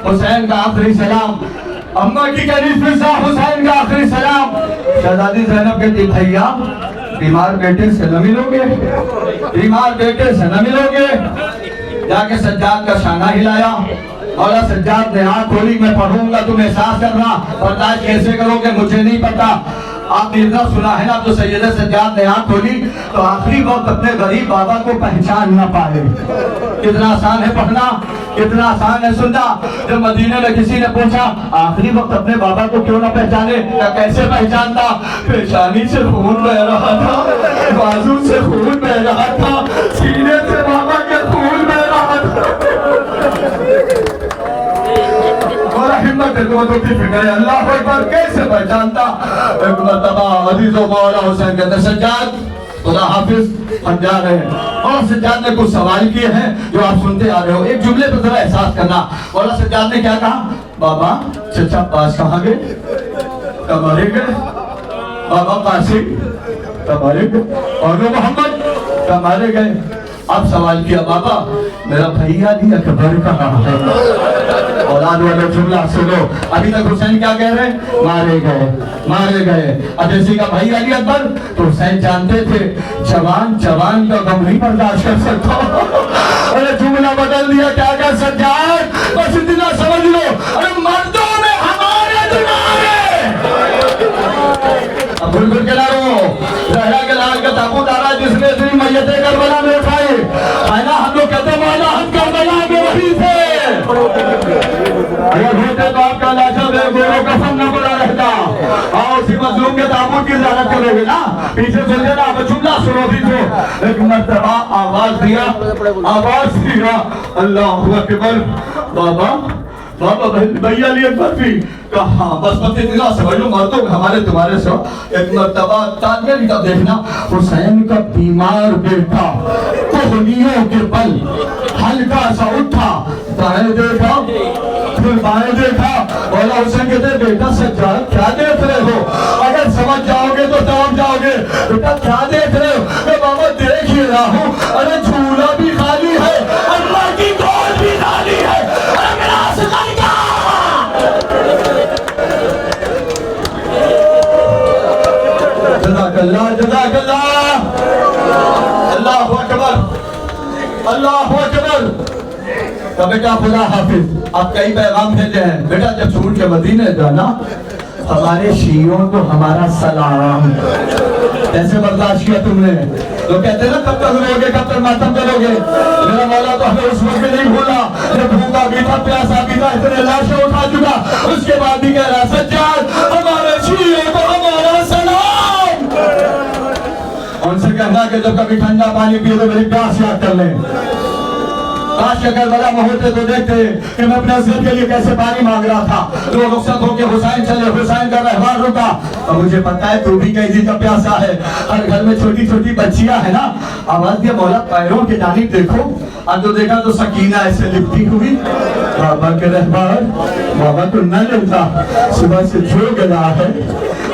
حسین کا آخری سلام، اما کی کنیز فرزا حسین کا آخری سلام۔ شہزادی زینب کہتی بھائیا بیمار بیٹے سے نہ ملو گے، بیمار بیٹے سے نہ ملو گے۔ جا کے سجاد کا شانہ ہلایا، مولا سجاد نے آنکھ کھولی، میں پڑھوں گا تم احساس کرنا، برداشت کیسے کرو گے مجھے نہیں پتا۔ آپ نے اتنا سنا ہے نا، تو سیدہ سجاد نے آنکھ کھولی تو آخری وقت اپنے غریب بابا کو پہچان نہ پائے۔ کتنا آسان ہے پڑھنا، کتنا آسان ہے سننا۔ جب مدینے میں کسی نے پوچھا آخری وقت اپنے بابا کو کیوں نہ پہچانے، یا کیسے پہچانتا؟ پیشانی سے خون بہ رہا تھا، بازو سے خون بہ رہا تھا، سینے سے بابا کے خون بہ رہا تھا۔ ہمت ہے اللہ اکبر، کیسے پہچانتا؟ ایک مرتبہ عزیز و مولا حسین کہتے سجاد خدا حافظ ہم جا رہے ہیں، اور سجاد نے کچھ سوال کیے ہیں جو آپ سنتے آ رہے ہو، ایک جملے پر ذرا احساس کرنا۔ مولا سجاد نے کیا کہا؟ بابا چچا پاس کہاں گئے؟ کب مارے گئے؟ بابا قاسم کب مارے گئے؟ اور محمد کب مارے گئے؟ اب سوال کیا بابا میرا بھائی علی اکبر کہاں ہے؟ اولاد والا جملہ سنو، ابھی تک حسین کیا کہہ رہے ہیں؟ مارے گئے، مارے گئے۔ اب جیسے کا بھائی علی اکبر، تو حسین جانتے تھے جوان جوان کا غم نہیں برداشت کر سکتا۔ ارے جملہ بدل دیا، کیا کہہ سجاد؟ بس اتنا سمجھ لو، ارے مردوں میں ہمارے تمہارے۔ اب بھول بھول کے نہ رو، زہرا کے لال کا تابوت آ رہا ہے جس نے اتنی میتیں کربلا میں اٹھائی ہے نا، ہم لوگ کہتے ہیں مولا ہم کربلا میں وہی تھے۔ اگر ہوتے تو آپ کا لاشا بے گورو کفن نہ پڑا رہتا، اور اسی مظلوم کے تابوت کی زیارت کرو گے نا۔ پیچھے سن لینا، اب جملہ سنو بھی تو ایک مرتبہ آواز دیا، آواز دیا اللہ اکبر، بابا بابا بھائی علی اکبر بھی کہاں؟ بس اتنا سمجھ لو مردوں ہمارے تمہارے سے۔ ایک مرتبہ تاجر کا دیکھنا، حسین کا بیمار بیٹا کوہنیوں کے بل ہلکا سا اٹھا، دائیں دیکھا پھر بائیں دیکھا، مولا حسین کہتے بیٹا سجاد کیا دیکھ رہے ہو؟ اگر سمجھ جاؤ گے تو سمجھ جاؤ گے، بیٹا کیا دیکھ رہے ہو؟ میں بابا دیکھ ہی رہا ہوں، ارے جھولا بھی خالی ہے، اللہ کی گود بھی خالی ہے، ارے میرا آسمان کیا؟ جزاک اللہ، جزاک اللہ، اللہ اکبر، اللہ اکبر۔ تو بیٹا خدا حافظ، آپ کئی پیغام بھیجے ہیں، بیٹا جب چھوڑ کے مدینے جانا ہمارے شیعوں کو ہمارا سلام۔ ایسے برداشت کیا تم نے؟ لوگ کہتے ہیں نا کب تک رو گے، کب تک ماتم کرو گے؟ میرا مولا تو ہمیں اس وقت نہیں بھولا جب بھوکا بھی تھا، پیاسا بھی تھا، اتنے لاشیں اٹھا چکا، اس کے بعد بھی کہہ رہا سجاد ہمارے شیعوں کو ہمارا سلام۔ ان سے کہنا کہ جب کبھی ٹھنڈا پانی پیے تو میری پیاس یاد کر لیں۔ کاش اگر بڑا ہوتے تو دیکھتے کہ میں اپنے عزت کے لیے کیسے پانی مانگ رہا تھا۔ لوگ رخصت ہو کے حسین چلے، حسین کا رہوار رکا، اور مجھے پتا ہے تو بھی کئی دن کا پیاسا ہے۔ ہر گھر میں چھوٹی چھوٹی بچیاں ہیں نا، آواز دیا مولا پیروں کی جانب دیکھو۔ اب جو دیکھا تو سکینہ ایسے لپٹی ہوئی، بابا کے رہوار بابا کو نہ لیتا، صبح سے جو گلا ہے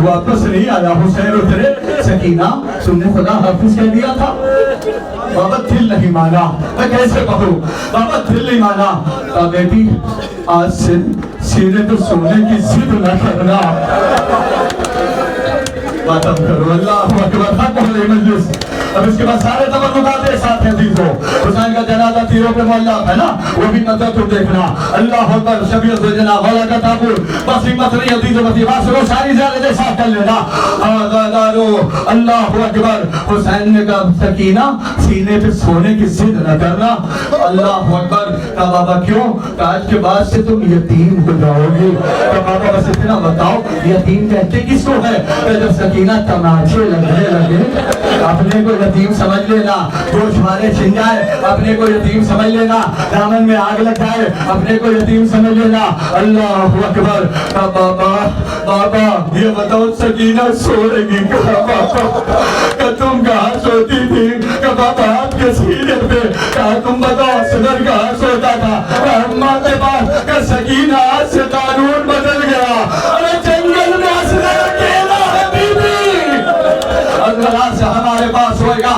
واپس نہیں آیا۔ حسین اترے، سکینہ تم نے خدا حافظ کہہ دیا تھا؟ بابا دل نہیں مانا۔ میں کیسے کہوں؟ بابا دل نہیں مانا۔ کہا بیٹی آج سے سینے پہ سونے کی ضد نہ کرنا، ماتم کرو۔ اللہ اکبر، حق علیہ مجلس۔ اب اس کے بعد سارے تبرکات ایک ساتھ ہیں عزیزو۔ حسین کا جنازہ تیروں پہ معلق ہے نا، وہ بھی نظر تو دیکھنا۔ اللہ اکبر، شبیہ سے جناب والا کا تابوت، بس ہمت نہیں عزیزو، بس بات سنو، ساری زیادہ ساتھ کر لینا۔ آزادارو اللہ اکبر۔ حسین نے کہا سکینہ سینے پہ سونے کی ضد نہ کرنا۔ اللہ اکبر۔ کہا بابا کیوں؟ کہا آج کے بعد سے تم یتیم ہو جاؤ گی۔ کہا بابا بس اتنا بتاؤ یتیم کہتے کس کو ہے؟ کہ جب سکینہ تماچے لگنے لگے اپنے کو یتیم سمجھ لینا، گوشت والے چھن جائے اپنے کو یتیم سمجھ لینا، دامن میں آگ لگ جائے اپنے کو یتیم سمجھ لینا۔ اللہ اکبر۔ بابا بابا یہ بتاؤ سکینہ سو رہی کہاں؟ بابا کہ تم کہاں سوتی تھی؟ کہ بابا آپ کے سینے پہ، کہا تم بتاؤ صدر کہاں سوتا تھا؟ اماں کے پاس۔ کہ سکینہ آج سے قانون بدل گیا، ارے جنگل میں اصغر اکیلا ہے بی بی، اصغر سے ہمارے پاس ہوئے گا،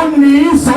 1900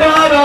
12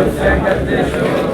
Hussein Gatleshwar